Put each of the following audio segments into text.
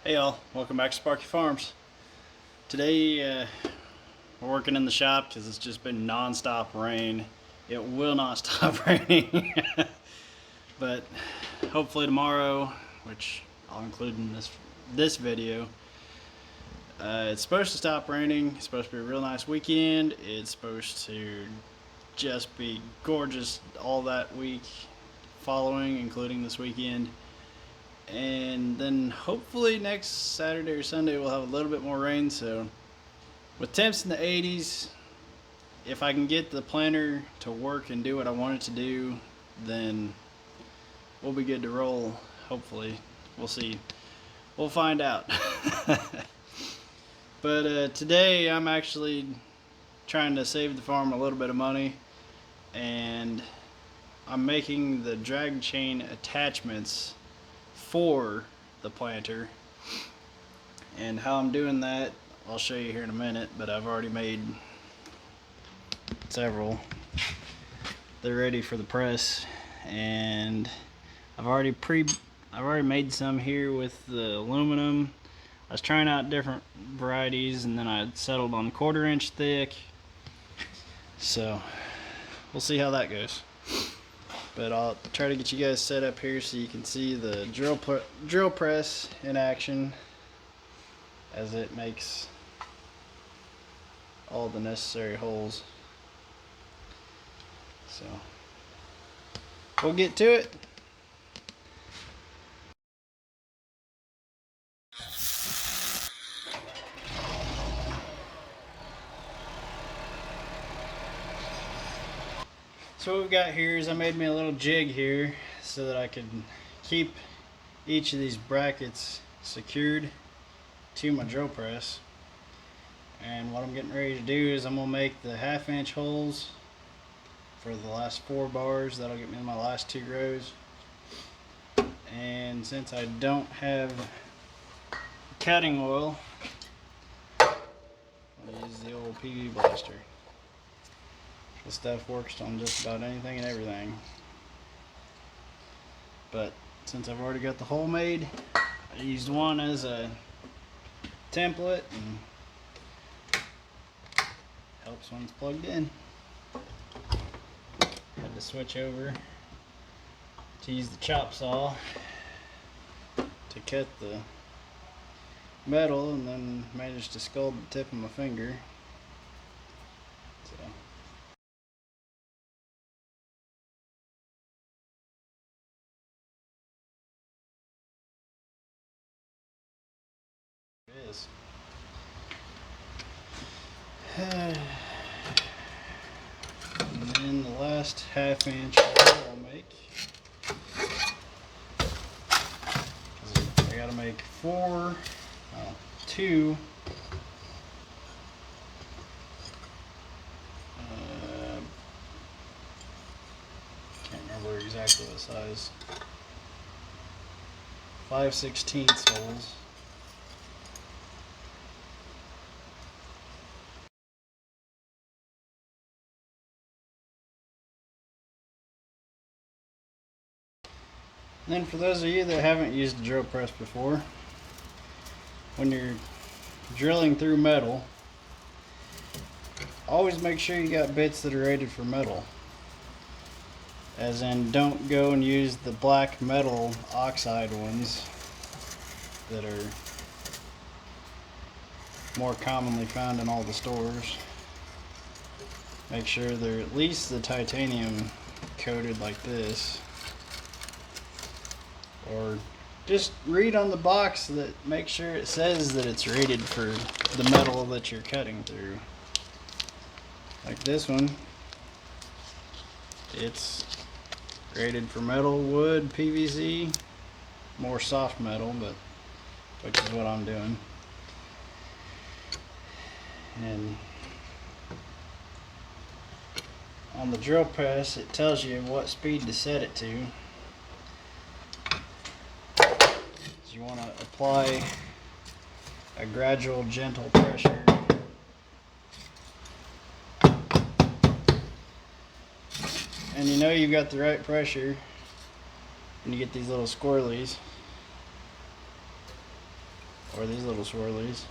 Hey y'all, welcome back to Sparky Farms. Today we're working in the shop because it's just been non-stop rain. It will not stop raining. But hopefully tomorrow, which I'll include in this video, it's supposed to stop raining. It's supposed to be a real nice weekend. It's supposed to just be gorgeous all that week following, including this weekend. And then hopefully next Saturday or Sunday we'll have a little bit more rain. So with temps in the 80s, if I can get the planter to work and do what I want it to do, then we'll be good to roll. Hopefully. We'll see. We'll find out. But today I'm actually trying to save the farm a little bit of money, and I'm making the drag chain attachments for the planter. And how I'm doing that I'll show you here in a minute, but I've already made several. They're ready for the press, and I've already made some here with the aluminum. I was trying out different varieties, and then I settled on 1/4 inch thick, so we'll see how that goes. But I'll try to get you guys set up here so you can see the drill press in action as it makes all the necessary holes. So we'll get to it. So what we've got here is I made me a little jig here so that I could keep each of these brackets secured to my drill press. And what I'm getting ready to do is I'm going to make the 1/2 inch holes for the last 4 bars. That'll get me in my last 2 rows. And since I don't have cutting oil, I'll use the old PV blaster. This stuff works on just about anything and everything. But since I've already got the hole made, I used one as a template, and helps when it's plugged in. Had to switch over to use the chop saw to cut the metal, and then managed to scald the tip of my finger. So it is. And then the last 1/2 inch hole I'll make, because I gotta make 2 can't remember exactly what size, 5/16 holes. Then for those of you that haven't used a drill press before, when you're drilling through metal, always make sure you got bits that are rated for metal. As in, don't go and use the black metal oxide ones that are more commonly found in all the stores. Make sure they're at least the titanium coated like this. Or just read on the box that make sure it says that it's rated for the metal that you're cutting through. Like this one, it's rated for metal, wood, PVC, more soft metal, but which is what I'm doing. And on the drill press, it tells you what speed to set it to. You want to apply a gradual, gentle pressure. And you know you've got the right pressure when you get these little squirrelies. or these little swirlies.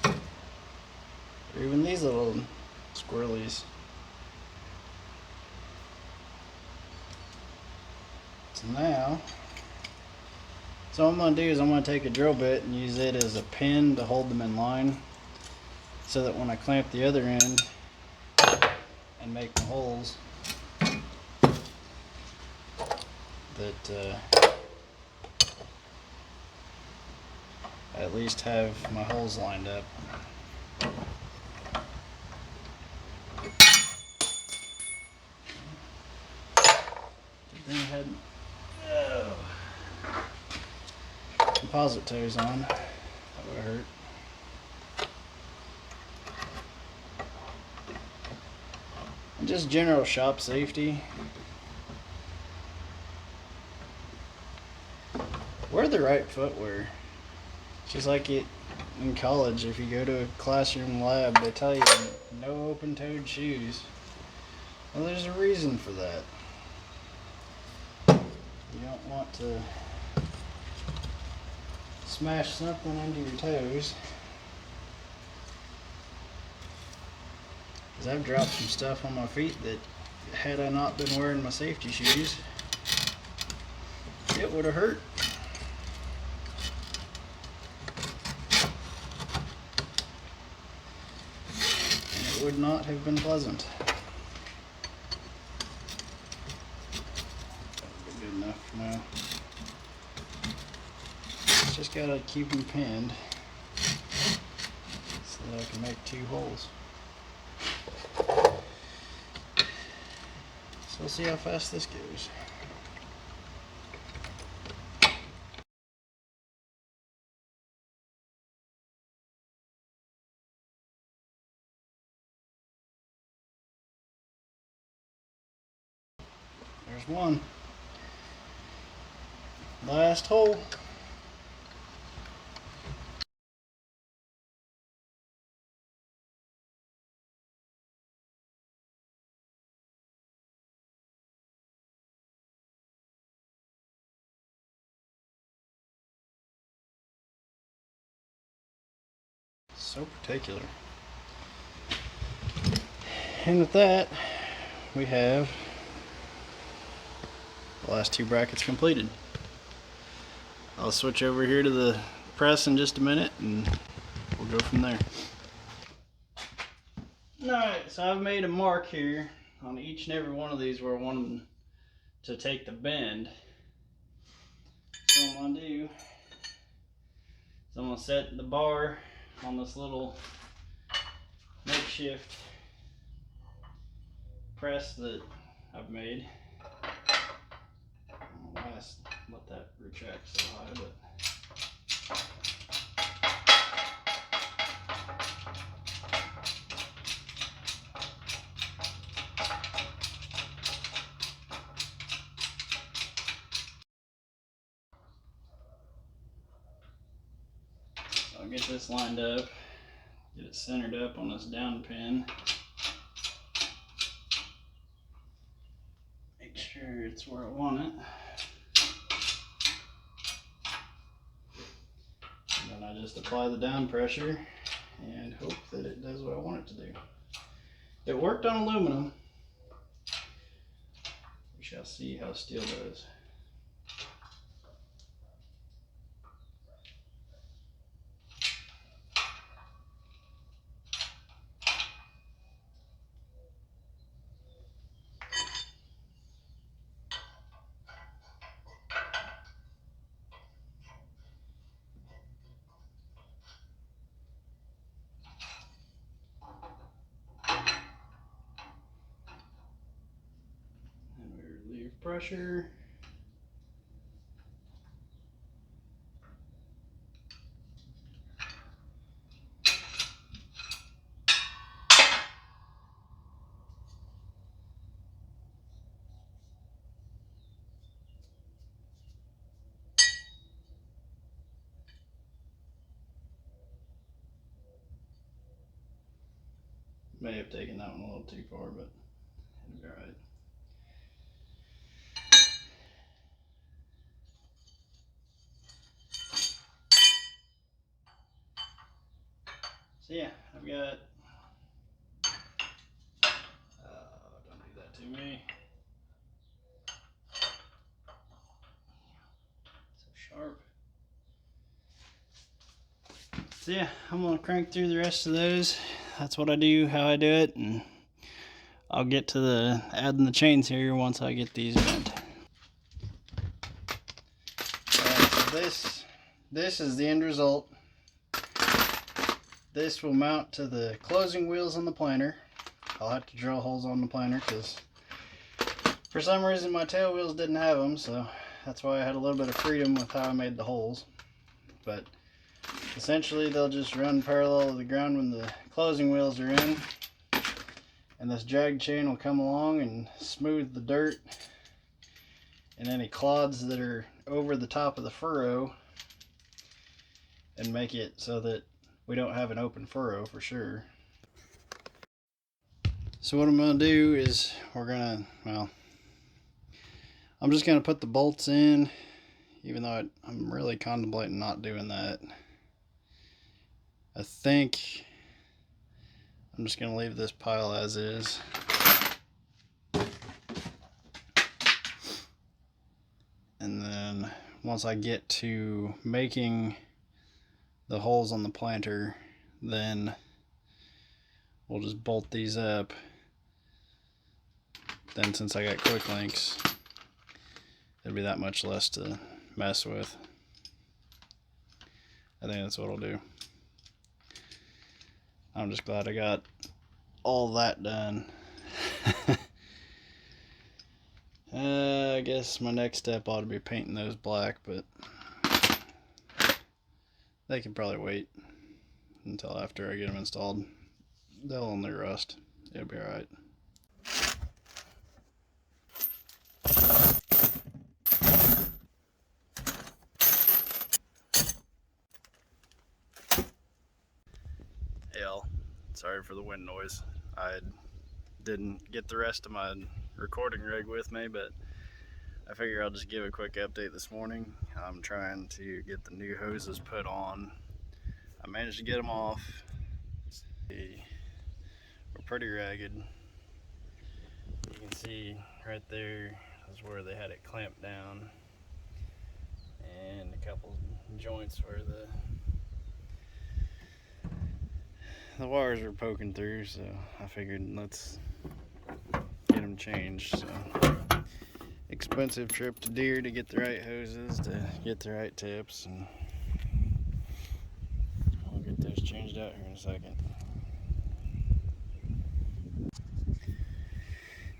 Or even these little squirrelies. So now, so what I'm going to do is I'm going to take a drill bit and use it as a pin to hold them in line, so that when I clamp the other end and make the holes, that I at least have my holes lined up. Had composite toes on. That would hurt. And just general shop safety. Wear the right footwear. It's just like it in college. If you go to a classroom lab, they tell you no open-toed shoes. Well, there's a reason for that. You don't want to smash something into your toes. Because I've dropped some stuff on my feet that, had I not been wearing my safety shoes, it would have hurt. And it would not have been pleasant. Good enough for now. Just gotta keep them pinned so that I can make 2 holes. So we'll see how fast this goes. There's one. Last hole. So particular. And with that, we have the last 2 brackets completed. I'll switch over here to the press in just a minute and we'll go from there. Alright, so I've made a mark here on each and every one of these where I want them to take the bend. So what I'm going to do is I'm going to set the bar on this little makeshift press that I've made. I don't know why I let that retract so high, but I'll get this lined up, get it centered up on this down pin. Make sure it's where I want it. And then I just apply the down pressure and hope that it does what I want it to do. It worked on aluminum. We shall see how steel does. And we relieve pressure. May have taken that one a little too far, but it'll be alright. So yeah, I've got, don't do that to me. So sharp. So yeah, I'm gonna crank through the rest of those. That's what I do, how I do it, and I'll get to the adding the chains here once I get these bent. Alright, so this is the end result. This will mount to the closing wheels on the planter. I'll have to drill holes on the planter because for some reason my tail wheels didn't have them, so that's why I had a little bit of freedom with how I made the holes. But essentially they'll just run parallel to the ground when the closing wheels are in, and this drag chain will come along and smooth the dirt and any clods that are over the top of the furrow and make it so that we don't have an open furrow for sure. So what I'm going to do is I'm just going to put the bolts in, even though I'm really contemplating not doing that. I think I'm just going to leave this pile as is. And then once I get to making the holes on the planter, then we'll just bolt these up. Then since I got quick links, it'll be that much less to mess with. I think that's what I'll do. I'm just glad I got all that done. I guess my next step ought to be painting those black, but they can probably wait until after I get them installed. They'll only rust. It'll be alright. Hey all, sorry for the wind noise. I didn't get the rest of my recording rig with me, but I figure I'll just give a quick update this morning. I'm trying to get the new hoses put on. I managed to get them off. They were pretty ragged. You can see right there is where they had it clamped down, and a couple joints where the wires were poking through, so I figured let's get them changed. So expensive trip to Deere to get the right hoses, to get the right tips, and I'll get those changed out here in a second.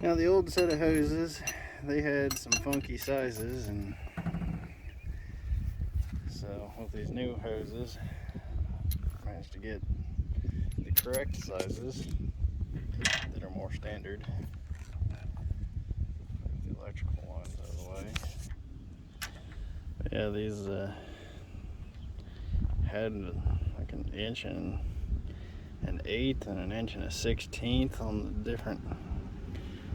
Now the old set of hoses, they had some funky sizes, and so with these new hoses, I managed to get the correct sizes that are more standard. Move the electrical lines out of the way. But yeah, these had like an inch and an eighth and an inch and a 16th on the different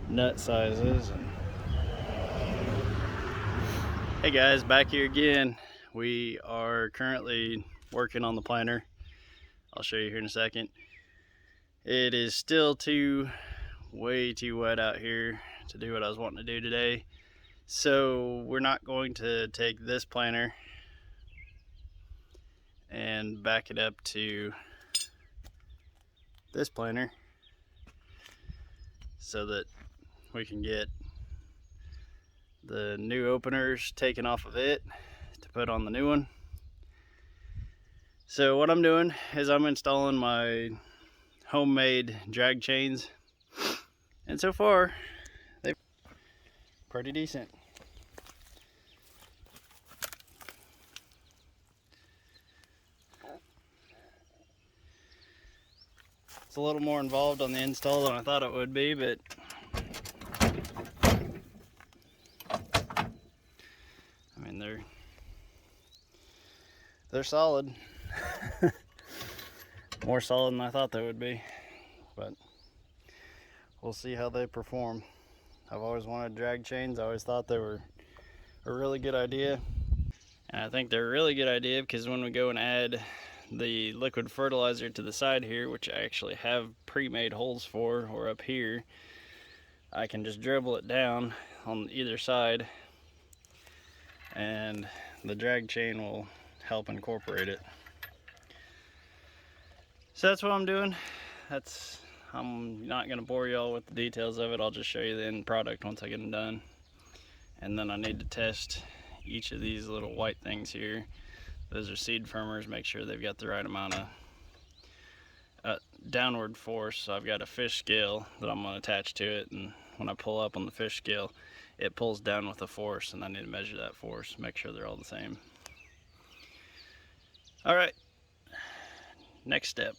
nut sizes. And hey guys, back here again. We are currently working on the planter. I'll show you here in a second. It is still way too wet out here to do what I was wanting to do today. So we're not going to take this planter and back it up to this planter so that we can get the new openers taken off of it to put on the new one. So what I'm doing is I'm installing my homemade drag chains, and so far they're pretty decent. It's a little more involved on the install than I thought it would be, but I mean they're solid. More solid than I thought they would be, but we'll see how they perform. I've always wanted drag chains. I always thought they were a really good idea, and I think they're a really good idea because when we go and add the liquid fertilizer to the side here, which I actually have pre-made holes for, or up here, I can just dribble it down on either side and the drag chain will help incorporate it. So that's what I'm doing. I'm not going to bore y'all with the details of it. I'll just show you the end product once I get them done. And then I need to test each of these little white things here. Those are seed firmers. Make sure they've got the right amount of downward force. So I've got a fish scale that I'm going to attach to it, and when I pull up on the fish scale, it pulls down with a force, and I need to measure that force, make sure they're all the same. All right, next step.